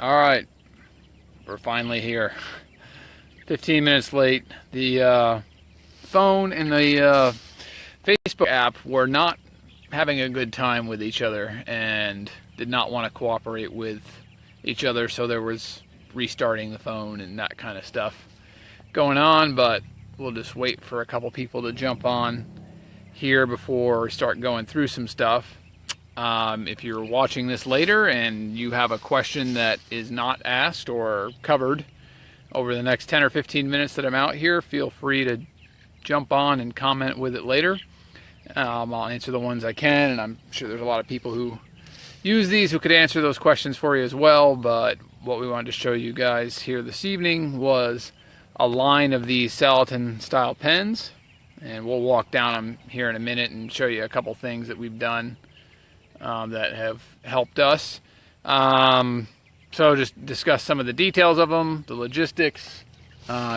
All right, we're finally here. 15 minutes late. The phone and the Facebook app were not having a good time with each other and did not want to cooperate with each other, so there was restarting the phone and that kind of stuff going on, but we'll just wait for a couple people to jump on here before we start going through some stuff. If you're watching this later and you have a question that is not asked or covered over the next 10 or 15 minutes that I'm out here, feel free to jump on and comment with it later. I'll answer the ones I can, and I'm sure there's a lot of people who use these who could answer those questions for you as well. But what we wanted to show you guys here this evening was a line of these Salatin style pens, and we'll walk down them here in a minute and show you a couple things that we've done that have helped us. So just discuss some of the details of them, the logistics,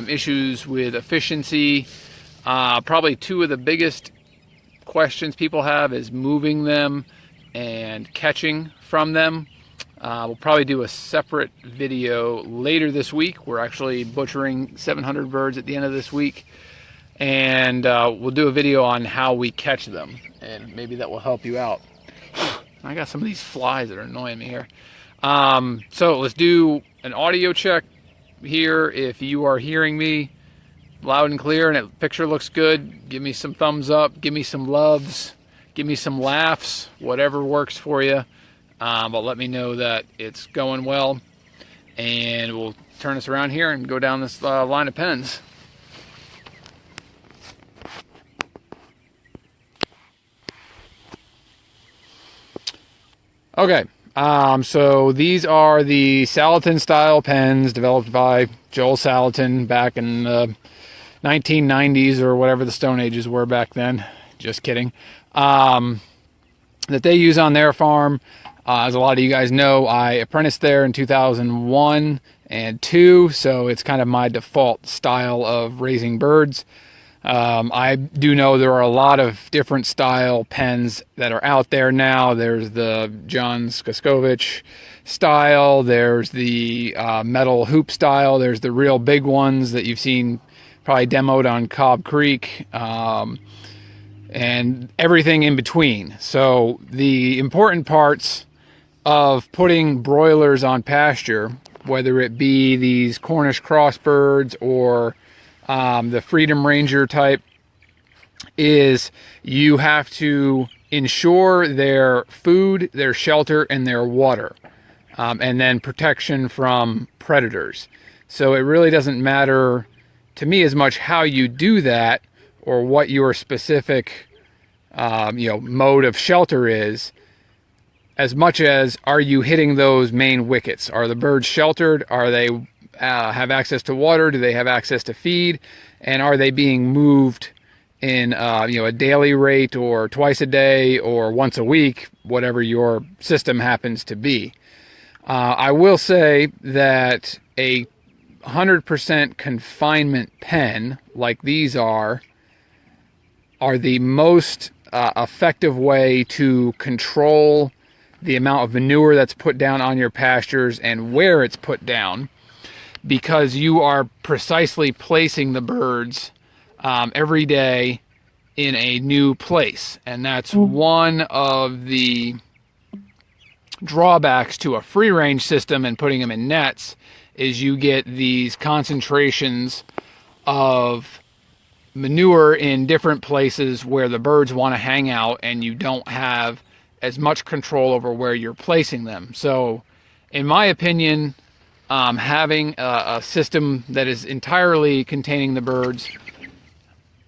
issues with efficiency. Probably two of the biggest questions people have is moving them and catching from them. We'll probably do a separate video later this week. We're actually butchering 700 birds at the end of this week, and we'll do a video on how we catch them, and maybe that will help you out. I got some of these flies that are annoying me here. So let's do an audio check here. If you are hearing me loud and clear and the picture looks good, give me some thumbs up, give me some loves, give me some laughs, whatever works for you. But let me know that it's going well, and we'll turn this around here and go down this line of pens. Okay, so these are the Salatin style pens developed by Joel Salatin back in the 1990s or whatever the Stone Ages were back then. Just kidding. That they use on their farm. As a lot of you guys know, I apprenticed there in 2001 and 2, so it's kind of my default style of raising birds. I do know there are a lot of different style pens that are out there now. There's the John Skoskovich style, there's the metal hoop style, there's the real big ones that you've seen probably demoed on Cobb Creek, and everything in between. So the important parts of putting broilers on pasture, whether it be these Cornish crossbirds or the Freedom Ranger type, is you have to ensure their food, their shelter, and their water, and then protection from predators. So it really doesn't matter to me as much how you do that or what your specific mode of shelter is, as much as are you hitting those main wickets. Are the birds sheltered? Are they have access to water? Do they have access to feed? And are they being moved in a daily rate, or twice a day, or once a week, whatever your system happens to be? I will say that a 100% confinement pen like these are the most effective way to control the amount of manure that's put down on your pastures and where it's put down, because you are precisely placing the birds every day in a new place. And that's one of the drawbacks to a free range system and putting them in nets, is you get these concentrations of manure in different places where the birds want to hang out, and you don't have as much control over where you're placing them. So in my opinion, having a system that is entirely containing the birds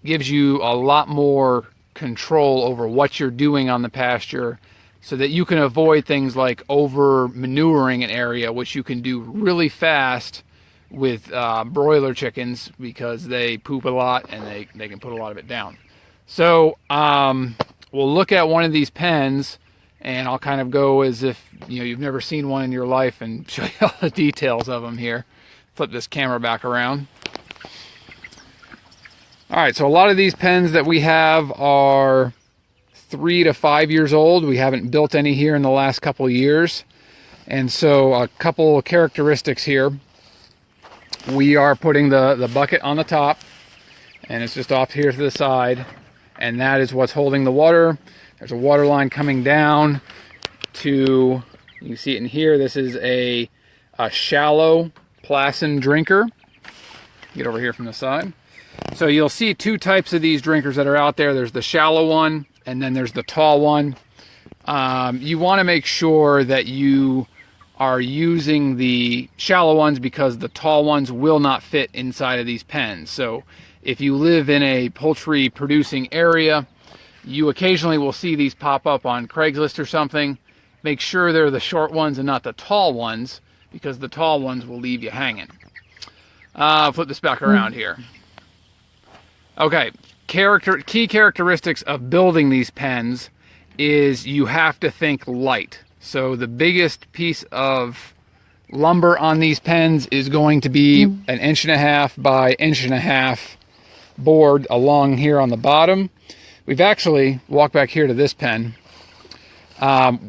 gives you a lot more control over what you're doing on the pasture, so that you can avoid things like over manuring an area, which you can do really fast with broiler chickens, because they poop a lot and they can put a lot of it down. So we'll look at one of these pens, and I'll kind of go as if you've never seen one in your life and show you all the details of them here. Flip this camera back around. All right, so a lot of these pens that we have are 3 to 5 years old. We haven't built any here in the last couple of years. And so a couple of characteristics here. We are putting the bucket on the top, and it's just off here to the side, and that is what's holding the water. There's a water line coming down to, you can see it in here, this is a shallow Placin drinker. Get over here from the side. So you'll see two types of these drinkers that are out there. There's the shallow one, and then there's the tall one. You want to make sure that you are using the shallow ones because the tall ones will not fit inside of these pens. So if you live in a poultry producing area, you occasionally will see these pop up on Craigslist or something. Make sure they're the short ones and not the tall ones, because the tall ones will leave you hanging. I'll flip this back around here. Okay, key characteristics of building these pens is you have to think light. So the biggest piece of lumber on these pens is going to be an 1.5 by 1.5 board along here on the bottom. We've actually walked back here to this pen.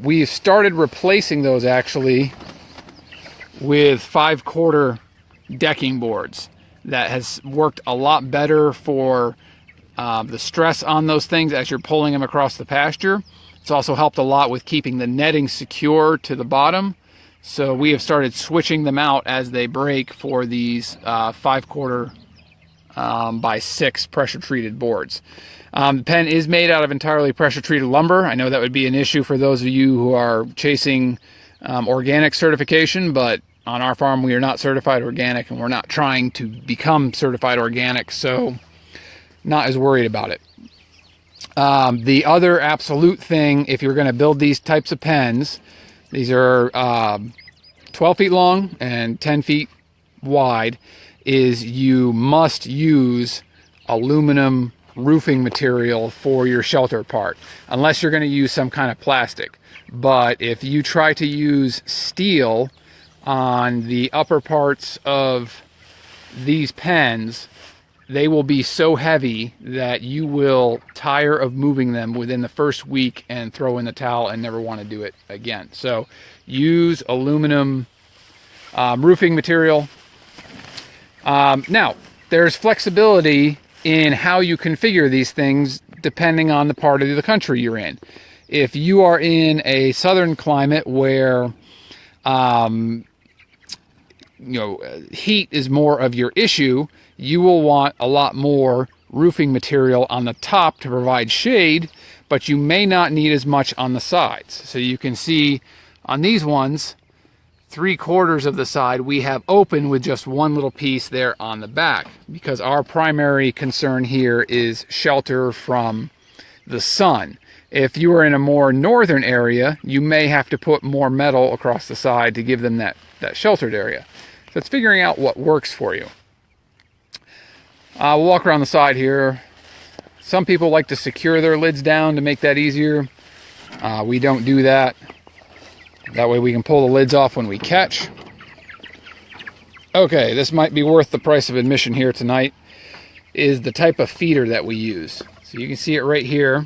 We've started replacing those actually with 5/4 decking boards. That has worked a lot better for the stress on those things as you're pulling them across the pasture. It's also helped a lot with keeping the netting secure to the bottom. So we have started switching them out as they break for these 5/4 by 6 pressure treated boards. The pen is made out of entirely pressure treated lumber. I know that would be an issue for those of you who are chasing organic certification, but on our farm we are not certified organic, and we're not trying to become certified organic, so not as worried about it. The other absolute thing, if you're going to build these types of pens, these are 12 feet long and 10 feet wide, is you must use aluminum roofing material for your shelter part, unless you're going to use some kind of plastic. But if you try to use steel on the upper parts of these pens, they will be so heavy that you will tire of moving them within the first week and throw in the towel and never want to do it again. So use aluminum roofing material. Now, there's flexibility in how you configure these things depending on the part of the country you're in. If you are in a southern climate where heat is more of your issue, you will want a lot more roofing material on the top to provide shade, but you may not need as much on the sides. So you can see on these ones, 3/4 of the side we have open with just one little piece there on the back, because our primary concern here is shelter from the sun. If you are in a more northern area, you may have to put more metal across the side to give them that sheltered area. So it's figuring out what works for you. We'll walk around the side here. Some people like to secure their lids down to make that easier. We don't do that. That way we can pull the lids off when we catch. Okay, this might be worth the price of admission here tonight, is the type of feeder that we use. So you can see it right here.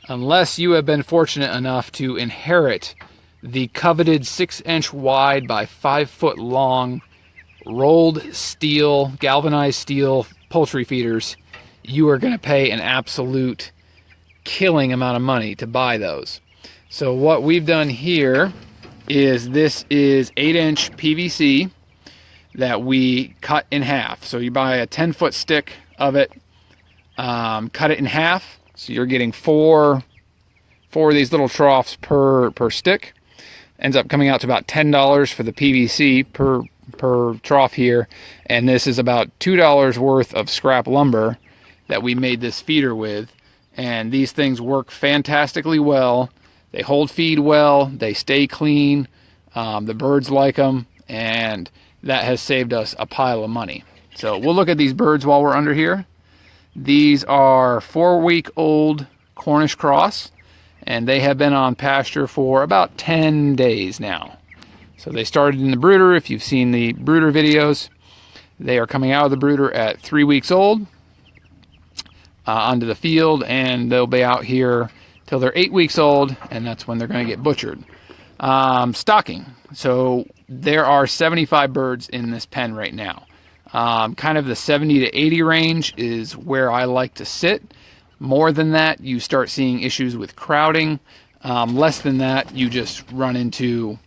Unless you have been fortunate enough to inherit the coveted 6-inch wide by 5-foot long rolled steel, galvanized steel poultry feeders, you are going to pay an absolute killing amount of money to buy those. So what we've done here is, this is 8-inch PVC that we cut in half. So you buy a 10-foot stick of it, cut it in half. So you're getting four of these little troughs per stick. Ends up coming out to about $10 for the PVC per trough here. And this is about $2 worth of scrap lumber that we made this feeder with. And these things work fantastically well. They hold feed well, they stay clean, the birds like them, and that has saved us a pile of money. So we'll look at these birds while we're under here. These are 4-week-old Cornish cross, and they have been on pasture for about 10 days now. So they started in the brooder. If you've seen the brooder videos, they are coming out of the brooder at 3 weeks old onto the field, and they'll be out here till they're 8 weeks old, and that's when they're going to get butchered. stocking. So there are 75 birds in this pen right now. Kind of the 70 to 80 range is where I like to sit. More than that, you start seeing issues with crowding. Less than that, you just run into,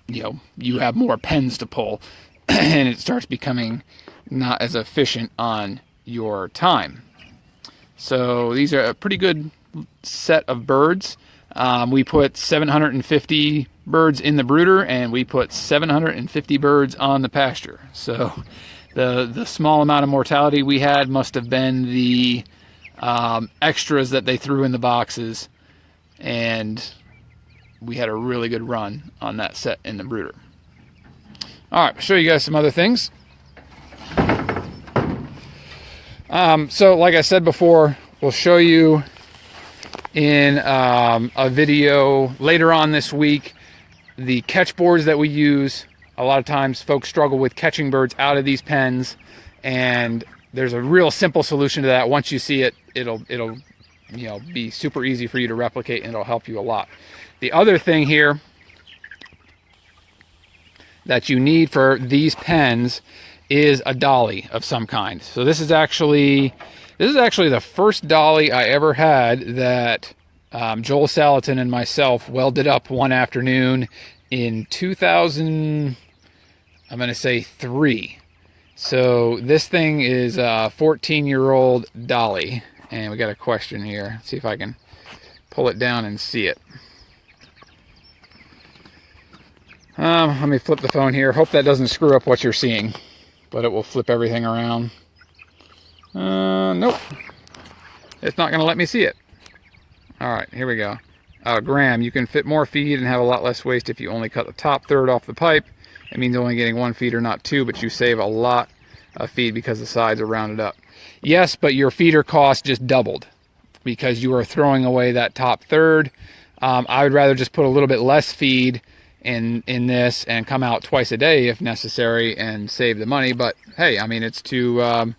you have more pens to pull, and it starts becoming not as efficient on your time. So these are a pretty good set of birds. We put 750 birds in the brooder, and we put 750 birds on the pasture. So the small amount of mortality we had must have been the extras that they threw in the boxes, and we had a really good run on that set in the brooder. All right, I'll show you guys some other things. So like I said before, we'll show you in a video later on this week the catch boards that we use. A lot of times folks struggle with catching birds out of these pens, and there's a real simple solution to that. Once you see it, it'll be super easy for you to replicate, and it'll help you a lot. The other thing here that you need for these pens is a dolly of some kind. So this is actually the first dolly I ever had that Joel Salatin and myself welded up one afternoon in 2000, I'm going to say 3. So this thing is a 14-year-old dolly, and we got a question here. Let's see if I can pull it down and see it. Let me flip the phone here. Hope that doesn't screw up what you're seeing, but it will flip everything around. Nope. It's not going to let me see it. All right, here we go. Graham, you can fit more feed and have a lot less waste if you only cut the top third off the pipe. It means only getting 1 feeder, not 2, but you save a lot of feed because the sides are rounded up. Yes, but your feeder cost just doubled because you are throwing away that top third. I would rather just put a little bit less feed in this and come out twice a day if necessary and save the money. But hey, I mean, it's to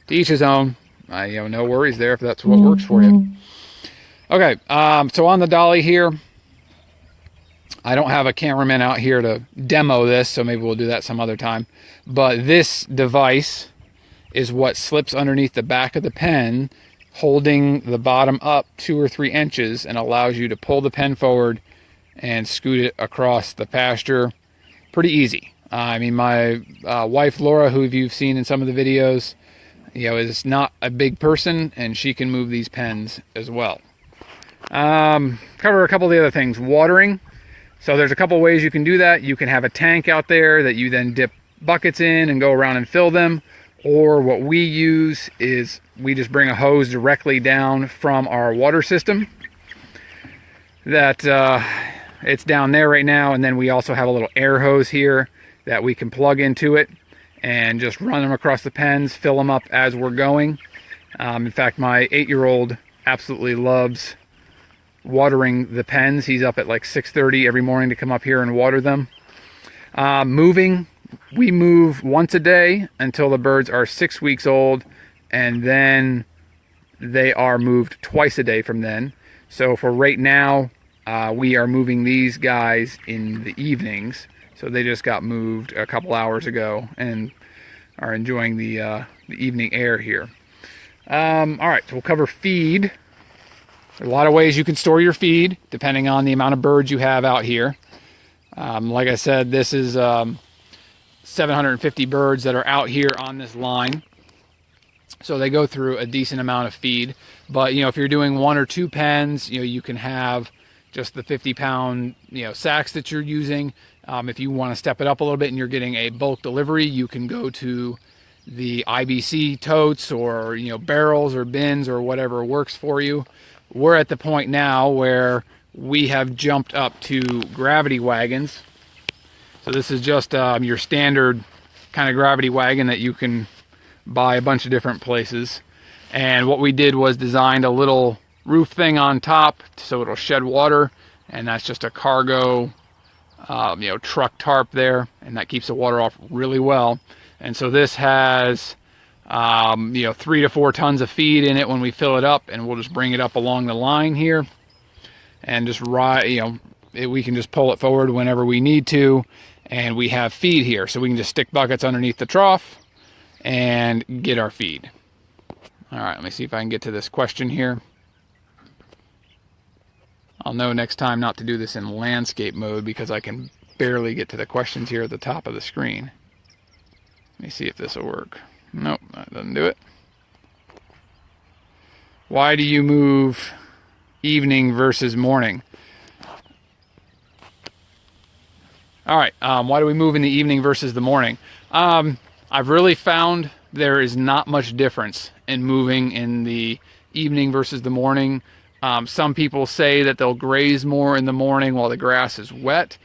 each his own. No worries there if that's what works for you. Okay, so on the dolly here, I don't have a cameraman out here to demo this, so maybe we'll do that some other time. But this device is what slips underneath the back of the pen, holding the bottom up 2 or 3 inches, and allows you to pull the pen forward and scoot it across the pasture. Pretty easy. I mean, my wife Laura, who you've seen in some of the videos, is not a big person, and she can move these pens as well. Cover a couple of the other things. Watering. So there's a couple ways you can do that. You can have a tank out there that you then dip buckets in and go around and fill them. Or what we use is we just bring a hose directly down from our water system. That it's down there right now, and then we also have a little air hose here that we can plug into it and just run them across the pens, fill them up as we're going. In fact, my 8-year-old absolutely loves watering the pens. He's up at like 6:30 every morning to come up here and water them. Moving, we move once a day until the birds are 6 weeks old, and then they are moved twice a day from then. So for right now, we are moving these guys in the evenings. So they just got moved a couple hours ago and are enjoying the evening air here. All right, so we'll cover feed. There are a lot of ways you can store your feed depending on the amount of birds you have out here. Like I said, this is 750 birds that are out here on this line. So they go through a decent amount of feed. But, if you're doing 1 or 2 pens, you can have just the 50-pound, sacks that you're using. If you want to step it up a little bit and you're getting a bulk delivery, you can go to the IBC totes or, barrels or bins or whatever works for you. We're at the point now where we have jumped up to gravity wagons. So this is just your standard kind of gravity wagon that you can buy a bunch of different places. And what we did was designed a little roof thing on top so it'll shed water, and that's just a cargo truck tarp there, and that keeps the water off really well. And so this has 3 to 4 tons of feed in it when we fill it up, and we'll just bring it up along the line here and just we can just pull it forward whenever we need to, and we have feed here. So we can just stick buckets underneath the trough and get our feed. All right, let me see if I can get to this question here. I'll know next time not to do this in landscape mode because I can barely get to the questions here at the top of the screen. Let me see if this will work. Nope, that doesn't do it. Why do you move evening versus morning? All right, why do we move in the evening versus the morning? I've really found there is not much difference in moving in the evening versus the morning. Some people say that they'll graze more in the morning while the grass is wet.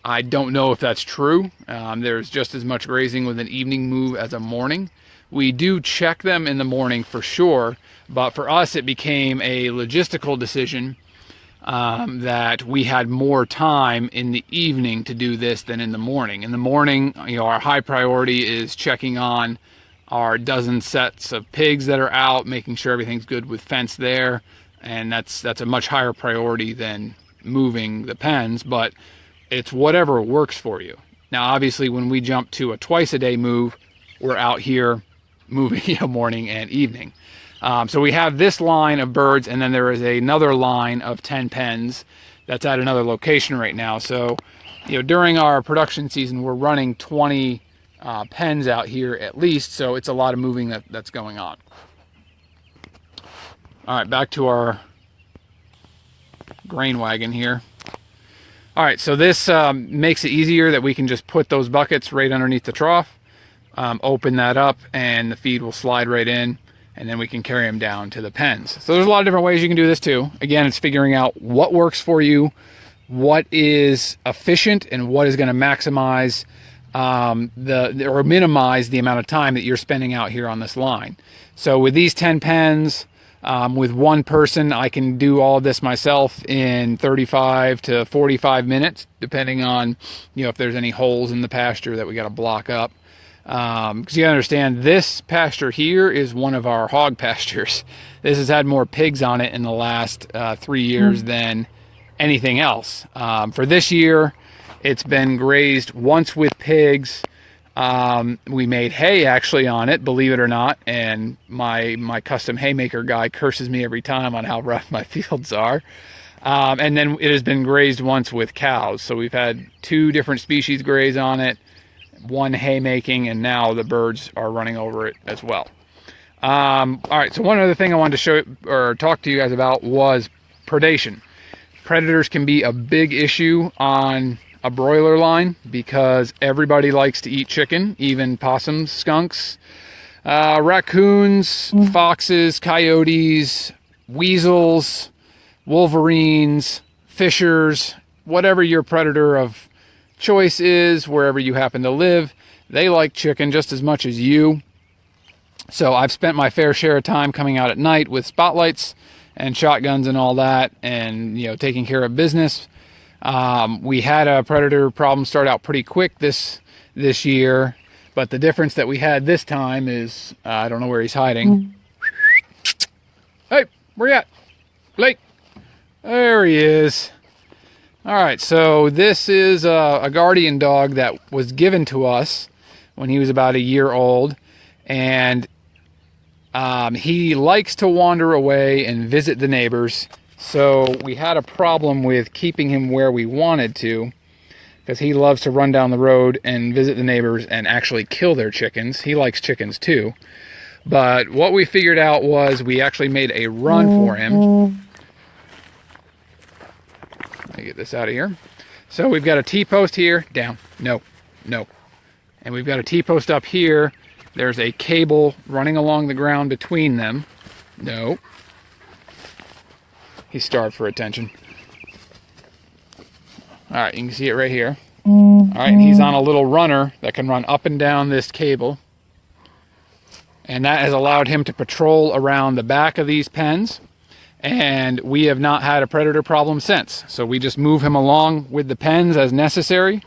I don't know if that's true. There's just as much grazing with an evening move as a morning. We do check them in the morning for sure, but for us it became a logistical decision that we had more time in the evening to do this than in the morning. In the morning, our high priority is checking on our dozen sets of pigs that are out, making sure everything's good with fence there, and that's a much higher priority than moving the pens, but it's whatever works for you. Now, obviously, when we jump to a twice-a-day move, we're out here moving morning and evening. So we have this line of birds, and then there is another line of 10 pens that's at another location right now. So, during our production season, we're running 20 pens out here at least, so it's a lot of moving that's going on. All right, back to our grain wagon here. All right, so this makes it easier that we can just put those buckets right underneath the trough, open that up, and the feed will slide right in, and then we can carry them down to the pens. So there's a lot of different ways you can do this too. Again, it's figuring out what works for you, what is efficient, and what is going to maximize or minimize the amount of time that you're spending out here on this line. So with these 10 pens, with one person, I can do all of this myself in 35 to 45 minutes, depending on, if there's any holes in the pasture that we got to block up. Because you understand, this pasture here is one of our hog pastures. This has had more pigs on it in the last 3 years than anything else. For this year, it's been grazed once with pigs. We made hay actually on it, believe it or not, and my custom haymaker guy curses me every time on how rough my fields are. And then it has been grazed once with cows. So we've had 2 different species graze on it, 1 haymaking, and now the birds are running over it as well. All right, so one other thing I wanted to show or talk to you guys about was predation. Predators can be a big issue on a broiler line because everybody likes to eat chicken, even possums, skunks, raccoons, foxes, coyotes, weasels, wolverines, fishers, whatever your predator of choice is, wherever you happen to live, they like chicken just as much as you. So I've spent my fair share of time coming out at night with spotlights and shotguns and all that, and taking care of business. We had a predator problem start out pretty quick this year, but the difference that we had this time is I don't know where he's hiding. Hey, where you at? Blake. There he is. All right, so this is a guardian dog that was given to us when he was about a year old, and he likes to wander away and visit the neighbors. So we had a problem with keeping him where we wanted to, because he loves to run down the road and visit the neighbors and actually kill their chickens. He likes chickens too. But what we figured out was we actually made a run for him. Let me get this out of here. So we've got a T-post here. Down. No. No. And we've got a T-post up here. There's a cable running along the ground between them. No. He's starved for attention. All right, you can see it right here. All right, and he's on a little runner that can run up and down this cable. And that has allowed him to patrol around the back of these pens. And we have not had a predator problem since. So we just move him along with the pens as necessary.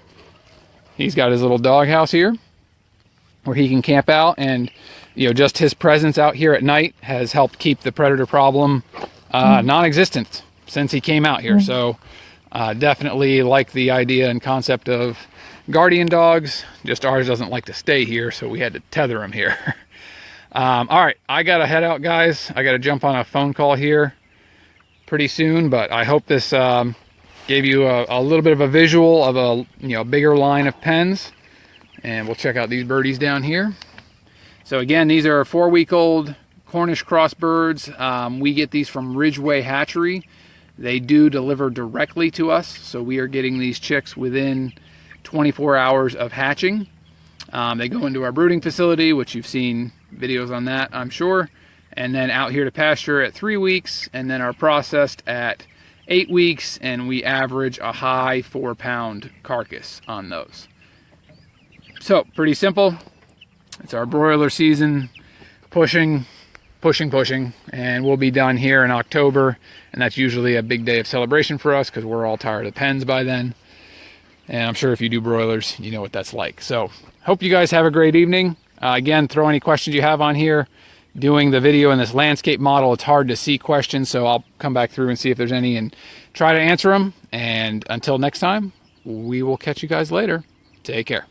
He's got his little doghouse here where he can camp out. And, just his presence out here at night has helped keep the predator problem non-existent since he came out here. So Definitely like the idea and concept of guardian dogs, just ours doesn't like to stay here, so we had to tether him here. All right, I gotta head out, guys. I gotta jump on a phone call here pretty soon, but I hope this gave you a little bit of a visual of a bigger line of pens. And we'll check out these birdies down here. So again, these are 4-week-old Cornish cross birds. We get these from Ridgeway Hatchery. They do deliver directly to us, so we are getting these chicks within 24 hours of hatching. They go into our brooding facility, which you've seen videos on that, I'm sure, and then out here to pasture at 3 weeks, and then are processed at 8 weeks, and we average a high 4-pound carcass on those. So pretty simple. It's our broiler season, pushing, and we'll be done here in October, and that's usually a big day of celebration for us because we're all tired of pens by then. And I'm sure if you do broilers, you know what that's like. So hope you guys have a great evening. Again, throw any questions you have on here. Doing the video in this landscape model, it's hard to see questions, so I'll come back through and see if there's any and try to answer them. And until next time, we will catch you guys later. Take care.